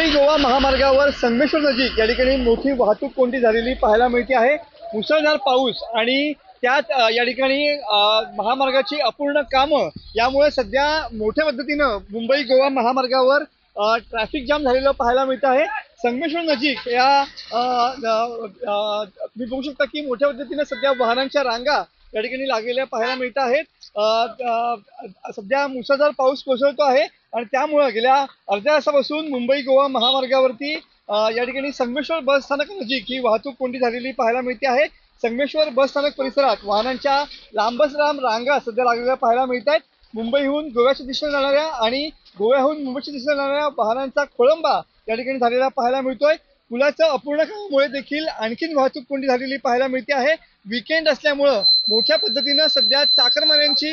मुंबई गोवा महामार्गावर संगमेश्वर नजीक या ठिकाणी मोठी वाहतूक कोंडी झालेली पाहायला मिळते आहे। मुसळधार पाऊस आणि त्यात या ठिकाणी महामार्गाची अपूर्ण कामं यामुळे सध्या मोठ्या पद्धतीनं मुंबई गोवा महामार्गावर ट्रॅफिक जाम झालेलं पाहायला मिळतं आहे। संगमेश्वर नजीक या तुम्ही बघू शकता की मोठ्या पद्धतीने सध्या वाहनांच्या रांगा या ठिकाणी लागलेल्या पाहायला मिळत आहेत। सध्या मुसळधार पाऊस कोसळतो आहे आणि त्यामुळे गेल्या अर्ध्या तासापासून मुंबई गोवा महामार्गावरती या ठिकाणी संगमेश्वर बस स्थानक नजीक ही वाहतूक कोंडी झालेली पाहायला मिळते आहे। संगमेश्वर बस स्थानक परिसरात वाहनांच्या लांबच लांब रांगा सध्या लागलेल्या पाहायला मिळत आहेत। मुंबईहून गोव्याच्या दिशेने जाणाऱ्या आणि गोव्याहून मुंबईच्या दिशेने जाणाऱ्या वाहनांचा खोळंबा या ठिकाणी झालेला पाहायला मिळतोय। पुलाचं अपूर्ण कामामुळे देखील आणखीन वाहतूक कोंडी झालेली पाहायला मिळते आहे। वीकेंड असल्यामुळं मोठ्या पद्धतीनं सध्या चाकरमान्यांची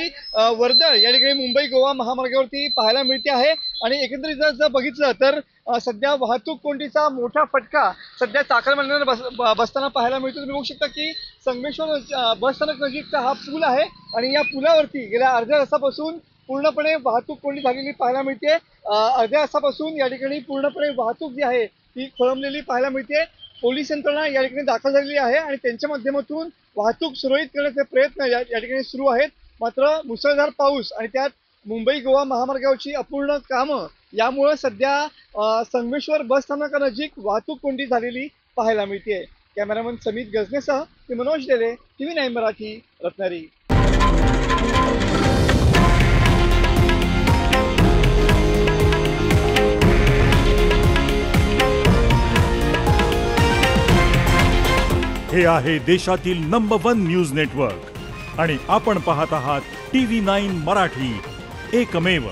वर्दळ या ठिकाणी मुंबई गोवा महामार्गावरती पाहायला मिळते आहे आणि एकंदरीत जर बघितलं तर सध्या वाहतूक कोंडीचा मोठा फटका सध्या चाकरमान्यांना बसताना पाहायला मिळतो। तुम्ही बघू शकता की संगमेश्वर बस स्थानक नजीकचा हा पूल आहे आणि या पुलावरती गेल्या अर्ध्या तासापासून पूर्णपणे वाहतूक कोंडी झालेली पाहायला मिळते। अर्ध्या तासापासून या ठिकाणी पूर्णपणे वाहतूक जी आहे ती खोळंबलेली पाहायला मिळते। पोलीस यंत्रणा या ठिकाणी दाखल झालेली आहे आणि त्यांच्या माध्यमातून वाहतूक सुरळीत करण्याचे प्रयत्न या ठिकाणी सुरू आहेत। मात्र मुसळधार पाऊस आणि त्यात मुंबई गोवा महामार्गावरची अपूर्ण कामं यामुळे सध्या संगमेश्वर बस स्थानकानजीक वाहतूक कोंडी झालेली पाहायला मिळते। कॅमेरामन समित गजनेसह मी मनोज डेले, TV9 मराठी, रत्नागिरी। हे आहे देशातील नंबर 1 न्यूज नेटवर्क आणि आपण पाहत आहात TV9 मराठी, एकमेव।